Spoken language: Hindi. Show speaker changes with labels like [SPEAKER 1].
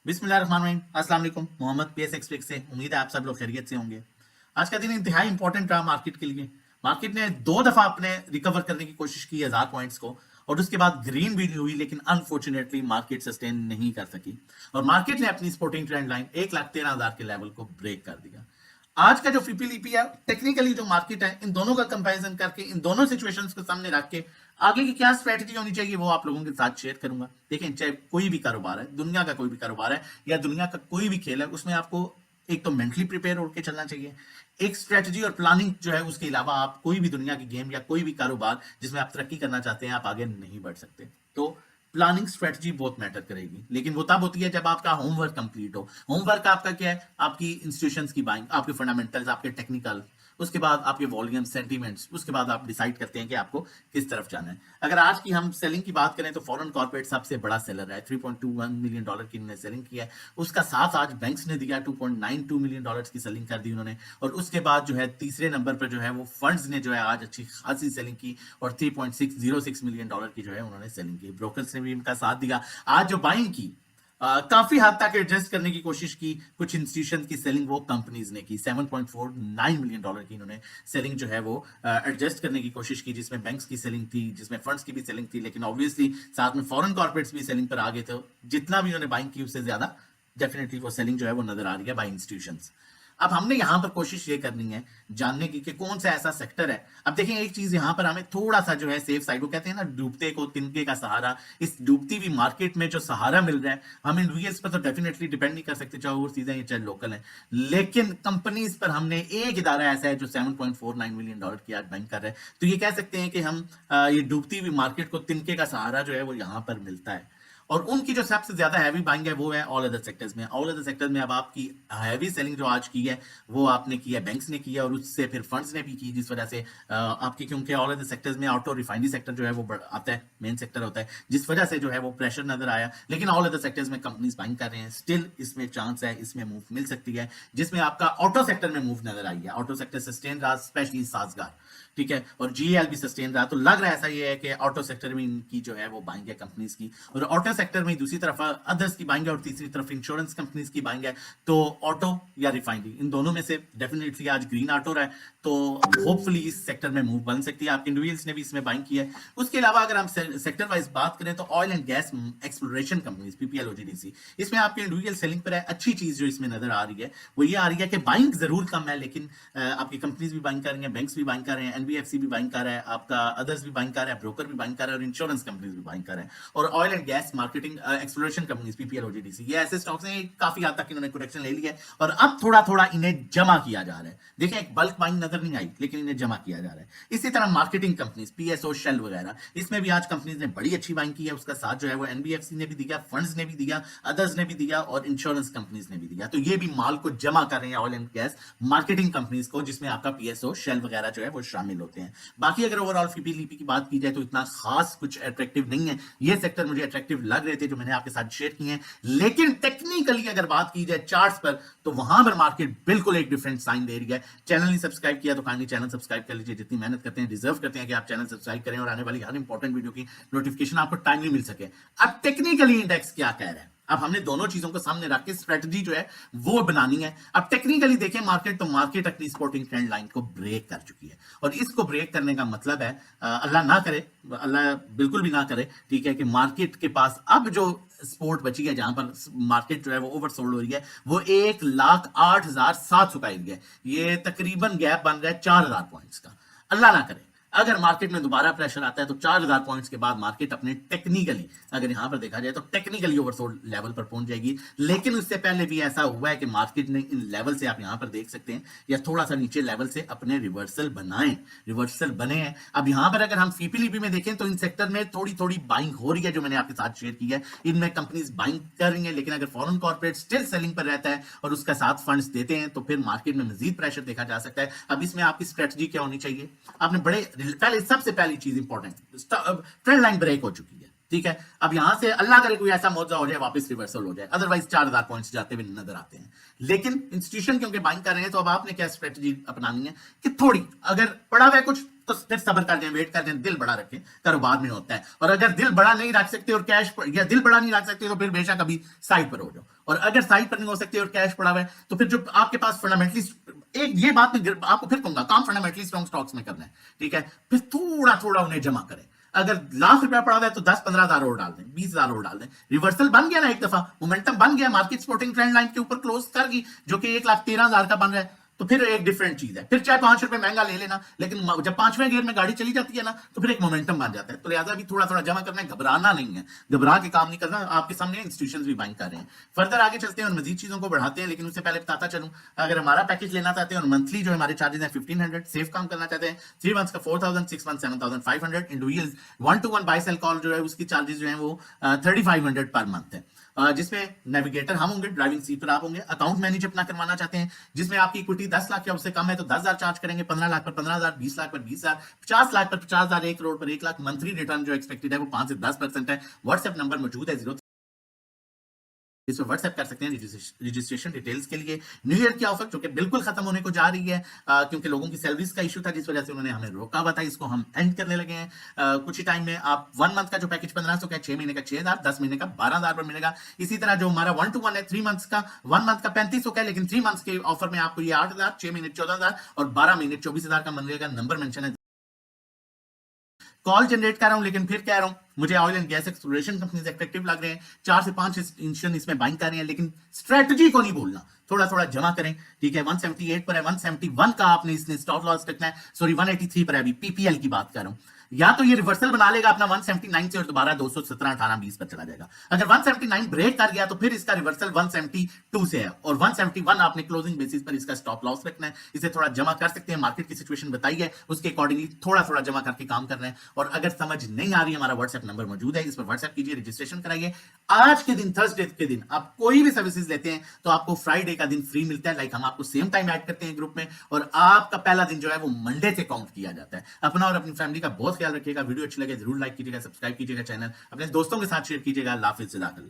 [SPEAKER 1] बिस्मिल्लाहिर्रहमानिर्रहीम। अस्सलाम वालेकुम। मोहम्मद पीएस एक्सपेक्ट से उम्मीद है आप सब लोग खैरियत से होंगे। आज का दिन इंतहाई इंपॉर्टेंट रहा मार्केट के लिए। मार्केट ने दो दफा अपने रिकवर करने की कोशिश की 1000 पॉइंट्स को, और उसके बाद ग्रीन भी हुई, लेकिन अनफॉर्चुनेटली मार्केट सस्टेन नहीं कर सकी और मार्केट ने अपनी स्पोर्टिंग ट्रेंड लाइन 1,13,000 के लेवल को ब्रेक कर दिया। आज का जो फीपीलीपी है, टेक्निकली जो मार्केट है, इन दोनों का कंपैरिजन करके, इन दोनों सिचुएशंस को सामने रख के आगे की क्या स्ट्रेटजी होनी चाहिए वो आप लोगों के साथ शेयर करूंगा। देखें, चाहे कोई भी कारोबार है, दुनिया का कोई भी कारोबार है या दुनिया का कोई भी खेल है, उसमें आपको एक तो मेंटली प्रिपेयर होकर चलना चाहिए, एक स्ट्रेटजी और प्लानिंग जो है उसके अलावा आप कोई भी दुनिया की गेम या कोई भी कारोबार जिसमें आप तरक्की करना चाहते हैं, आप आगे नहीं बढ़ सकते। तो प्लानिंग स्ट्रेटजी बहुत मैटर करेगी, लेकिन वो तब होती है जब आपका होमवर्क कंप्लीट हो। होमवर्क आपका क्या है? आपकी इंस्टीट्यूशंस की बाइंग, आपके फंडामेंटल्स, आपके टेक्निकल, उसके बाद आपके वॉल्यूम सेंटीमेंट्स, उसके बाद आप डिसाइड करते हैं कि आपको किस तरफ जाना है। अगर आज की हम सेलिंग की बात करें तो फॉरेन कॉर्पोरेट सबसे बड़ा सेलर है, $3.21 मिलियन की इन्होंने सेलिंग किया है। उसका साथ आज बैंक्स ने दिया, $2.92 मिलियन की सेलिंग कर दी उन्होंने। और उसके बाद जो है तीसरे नंबर पर जो है वो फंड्स ने जो है आज अच्छी खासी सेलिंग की और $3.606 मिलियन की जो है उन्होंने सेलिंग की। ब्रोकर्स ने भी इनका साथ दिया। आज जो बाइंग की काफी हद तक एडजस्ट करने की कोशिश की, कुछ इंस्टीट्यूशन की सेलिंग वो कंपनीज ने की, $7.49 मिलियन की इन्होंने सेलिंग जो है वो एडजस्ट करने की कोशिश की, जिसमें बैंक्स की सेलिंग थी, जिसमें फंड्स की भी सेलिंग थी, लेकिन ऑब्वियसली साथ में फॉरेन कॉर्पोरेट्स भी सेलिंग पर आ गए थे। जितना भी उन्होंने बाइंग की उससे ज्यादा डेफिनेटली वो सेलिंग जो है वो नजर आ रही है बाय इंस्टीट्यूशंस। अब हमने यहां पर कोशिश ये करनी है जानने की कि कौन सा ऐसा सेक्टर है। अब देखें, एक चीज यहां पर हमें थोड़ा सा जो है सेफ साइड, वो कहते हैं ना डूबते को तिनके का सहारा, इस डूबती हुई मार्केट में जो सहारा मिल रहा है, हम इंडिविजुअल्स पर तो डेफिनेटली डिपेंड नहीं कर सकते, चाहे वो चीजें या चाहे लोकल है, लेकिन कंपनीज पर हमने एक इदारा ऐसा है जो $7.49 मिलियन की आज बैंक कर रहा है। तो ये कह सकते हैं कि हम ये डूबती हुई मार्केट को तिनके का सहारा जो है वो यहां पर मिलता है। और उनकी जो सबसे ज्यादा हैवी बाइंग है वो है ऑल अदर सेक्टर्स में। ऑल अदर सेक्टर्स में अब आपकी हैवी सेलिंग जो आज की है वो आपने की है, बैंक्स ने की है, और उससे फिर फंड्स ने भी की, जिस वजह से आपकी, क्योंकि ऑल अदर सेक्टर्स में ऑटो रिफाइनरी सेक्टर जो है वो आता है, मेन सेक्टर होता है, जिस वजह से जो है वो प्रेशर नजर आया। लेकिन ऑल अदर सेक्टर्स में कंपनीज बाइंग कर रहे हैं, स्टिल इसमें चांस है, इसमें मूव मिल सकती है, जिसमें आपका ऑटो सेक्टर में मूव नजर आई है। ऑटो सेक्टर सस्टेन रहा, स्पेशली साजगार, ठीक है, और जीएल भी सस्टेन रहा। तो लग रहा है ऐसा ये है कि ऑटो सेक्टर में इनकी जो है वो बाइंग है कंपनीज की, और ऑटो सेक्टर में दूसरी तरफ अदर्स की बाइंग है, और तीसरी तरफ इंश्योरेंस कंपनीज की बाइंग है। तो ऑटो या रिफाइनरी, इन दोनों में से डेफिनेटली आज ग्रीन ऑटो रहा है, तो होपफुली इस सेक्टर में मूव बन सकती है। आप इंडिविजुअल्स ने भी इसमें बाइंग की है। उसके अलावा अगर हम सेक्टर वाइज बात करें तो oil and gas exploration companies, PPL OGDC, इसमें आपकी इंडिविजुअल सेलिंग पर है। अच्छी चीज जो इसमें नजर आ रही है वो ये आ रही है कि बाइंग जरूर कम है, लेकिन आपकी कंपनीज भी बाइंग कर रही है, बैंक्स भी बाइंग कर रहे हैं, एनबीएफसी भी बाइंग कर रहा है, आपका अदर्स भी बाइंग कर रहा है, ब्रोकर भी बाइंग कर रहा है, और इंश्योरेंस कंपनीज भी बाइंग कर रहे हैं। और oil and gas marketing exploration companies, PPL OGDC, ये ऐसे स्टॉक्स हैं काफी हद तक इन्होंने करेक्शन ले लिया है, और अब थोड़ा थोड़ा इन्हें जमा किया जा रहा है। देखिए, एक बल्क बाइंग नजर नहीं आई, लेकिन इन्हें जमा किया जा रहा है। इसी तरह मार्केटिंग कंपनीज, पीएसओ, शेल वगैरह, इसमें भी आज कंपनीज ने बड़ी अच्छी बाइंग की है। उसका साथ जो है वो एनबीएफसी ने भी दिया, फंड्स ने भी दिया, अदर्स ने भी दिया, और इंश्योरेंस कंपनीज ने भी दिया। तो ये भी माल को जमा कर रहे हैं oil and gas marketing companies को, जिसमें आपका पीएसओ, शेल वगैरह जो है वो शामिल होते हैं। बाकी अगर ओवरऑल फीपीलीपी की बात की जाए तो इतना खास कुछ अट्रैक्टिव नहीं है। ये सेक्टर मुझे अट्रैक्टिव लग रहे थे जो मैंने आपके साथ शेयर किए हैं, लेकिन टेक्निकली अगर बात की जाए चार्ट्स पर तो वहां पर मार्केट बिल्कुल एक डिफरेंट साइन दे रही है। चैनल नहीं सब्सक्राइब किया तो काइंडली चैनल सब्सक्राइब कर लीजिए। जितनी मेहनत करते हैं डिजर्व करते हैं कि आप चैनल सब्सक्राइब करें और आने वाली हर इंपॉर्टेंट वीडियो की नोटिफिकेशन आपको टाइमली मिल सके। अब टेक्निकली इंडेक्स क्या कह रहा है, अब हमने दोनों चीजों को सामने रख के स्ट्रेटजी जो है वो बनानी है। अब टेक्निकली देखें मार्केट, तो मार्केट अपनी स्पोर्टिंग ट्रेंड लाइन को ब्रेक कर चुकी है, और इसको ब्रेक करने का मतलब है, अल्लाह ना करे, अल्लाह बिल्कुल भी ना करे, ठीक है, कि मार्केट के पास अब जो स्पोर्ट बची है, जहां पर मार्केट जो है वो ओवरसोल्ड हो रही है, वो 1,08,700 का एरिया है। ये तकरीबन गैप बन रहा है 4,000 पॉइंट्स का। अल्लाह ना करे अगर मार्केट में दोबारा प्रेशर आता है तो 4,000 पॉइंट्स के बाद मार्केट अपने टेक्निकली, अगर यहां पर देखा जाए तो टेक्निकली ओवरसोल्ड लेवल पर पहुंच जाएगी। लेकिन उससे पहले भी ऐसा हुआ है कि मार्केट ने इन लेवल से, आप यहां पर देख सकते हैं, या थोड़ा सा नीचे लेवल से अपने रिवर्सल बनाए, रिवर्सल बने हैं। अब यहां पर अगर हम फीपीलीपी में देखें तो इन सेक्टर में थोड़ी थोड़ी बाइंग हो रही है, जो मैंने आपके साथ शेयर की है। इनमें कंपनीज बाइंग कर रही है, लेकिन अगर फॉरेन कॉर्पोरेट स्टिल सेलिंग पर रहता है और उसका साथ फंड्स देते हैं तो फिर मार्केट में मजीद प्रेशर देखा जा सकता है। अब इसमें आपकी स्ट्रेटजी क्या होनी चाहिए? आपने बड़े पहले, सबसे पहली चीज इंपॉर्टेंट, ट्रेंड लाइन ब्रेक हो चुकी है, ठीक है। अब यहां से अल्लाह करे कोई ऐसा मौजा हो जाए वापस रिवर्सल हो जाए, अदरवाइज 4000 पॉइंट्स जाते हुए नजर आते हैं। लेकिन इंस्टीट्यूशन क्योंकि बाइंग कर रहे हैं तो अब आपने क्या स्ट्रेटजी अपनानी है कि थोड़ी अगर पड़ा हुआ है कुछ तो फिर सब्र कर दें, वेट कर दें, दिल बड़ा रखें, कारोबार में होता है। और अगर दिल बड़ा नहीं रख सकते और कैश या दिल बड़ा नहीं रख सकते तो फिर बेशक अभी साइड पर हो जाओ। और अगर साइड पर नहीं हो सकते और कैश पड़ा हुआ है तो फिर जो आपके पास फंडामेंटली, एक ये बात मैं आपको फिर कहूंगा, काम फंडामेंटली स्ट्रॉन्ग स्टॉक्स में करना है, ठीक है। फिर थोड़ा थोड़ा उन्हें जमा करें। अगर लाख रुपया पड़ा हुआ है तो 10-15 हजार और डाल दें, 20 हजार और डाल दें। रिवर्सल बन गया ना, एक दफा मोमेंटम बन गया, मार्केट सपोर्टिंग ट्रेंड लाइन के ऊपर क्लोज कर गई, जो कि 1,13,000 का बन रहा है, तो फिर एक डिफरेंट चीज है। फिर चाहे 5 रुपए महंगा ले लेना, लेकिन जब 5वें गियर में गाड़ी चली जाती है ना तो फिर एक मोमेंटम बन जाता है। तो लिहाजा भी थोड़ा थोड़ा जमा करना है, घबराना नहीं है, घबरा के काम नहीं करना। आपके सामने इंस्टीट्यूशंस भी बाइंग कर रहे हैं। फर्दर आगे चलते हैं और मजीद चीजों को बढ़ाते हैं, लेकिन उससे पहले बताता चलूं, अगर हमारा पैकेज लेना चाहते हैं और मंथली जो हमारे चार्जेस हैं 1500, सेफ काम करना चाहते हैं 3 मंथ्स का 4000, 6 month 7500, individual 1-to-1 buy sell call जो है उसकी चार्जेस जो है वो 3500 पर मंथ है, जिसमें नेविगेटर हम होंगे, ड्राइविंग सीट पर आप होंगे। अकाउंट मैनेज अपना करवाना चाहते हैं जिसमें आपकी इक्विटी 10 लाख या उससे कम है तो 10,000 चार्ज करेंगे, 15 लाख पर 15,000, 20 लाख पर 20,000, 50 लाख पर 50,000, 1 करोड़ पर 1 लाख। मंथली रिटर्न जो एक्सपेक्टेड है वो 5 से 10% है। व्हाट्सएप नंबर मौजूद है 0, इसमें व्हाट्सएप कर सकते हैं रजिस्ट्रेशन डिटेल्स के लिए। न्यू ईयर की ऑफर जो कि बिल्कुल खत्म होने को जा रही है, क्योंकि लोगों की सैलरीज का इशू था जिस वजह से उन्होंने हमें रोका हुआ था, इसको हम एंड करने लगे हैं कुछ ही टाइम में। आप 1 मंथ का जो पैकेज 1500 का, 6 महीने का 6,000, 10 महीने का 12,000 पर मिलेगा। इसी तरह जो हमारा 1-to-1 है 3 मंथ्स का, 1 मंथ का 3500 का है, लेकिन 3 मंथ्स के ऑफर में आपको ये 8,000, 6 महीने 14,000 और 12 महीने 24,000 का मिलेगा। नंबर मेंशन है, कॉल जनरेट कर रहा हूं, लेकिन फिर कह रहा हूं मुझे oil and gas exploration companies attractive लग रहे हैं। 4 से 5 इंस्टीट्यूशन इसमें बाइंग कर रहे हैं, लेकिन स्ट्रेटजी को नहीं भूलना, थोड़ा थोड़ा जमा करें, ठीक है। 178 पर है, 171 का आपने इसने स्टॉप लॉस रखना है, सॉरी 183 पर है, अभी पीपीएल की बात कर रहा हूं। या तो ये रिवर्सल बना लेगा अपना 179 से और दोबारा 217, 18, 20 पर चला जाएगा। अगर 179 ब्रेक कर गया तो फिर इसका रिवर्सल 172 से है, और 171 आपने क्लोजिंग बेसिस पर इसका स्टॉप लॉस रखना है। इसे थोड़ा जमा कर सकते हैं, मार्केट की सिचुएशन बताई है उसके अकॉर्डिंगली थोड़ा थोड़ा जमा करके काम करना है। और अगर समझ नहीं आ रही, हमारा व्हाट्सएप नंबर मौजूद है, इस पर व्हाट्सएप कीजिए, रजिस्ट्रेशन कराइए। आज के दिन, थर्सडे के दिन आप कोई भी सर्विसेज लेते हैं तो आपको फ्राइडे का दिन फ्री मिलता है, लाइक हम आपको सेम टाइम ऐड करते हैं ग्रुप में, और आपका पहला दिन जो है वो मंडे से काउंट किया जाता है। अपना और अपनी फैमिली का बहुत ख्याल रखिएगा। वीडियो अच्छी लगे जरूर लाइक कीजिएगा, सब्सक्राइब कीजिएगा चैनल, अपने दोस्तों के साथ शेयर कीजिएगा। अल्लाह हाफिज़, जज़ाकल्लाह।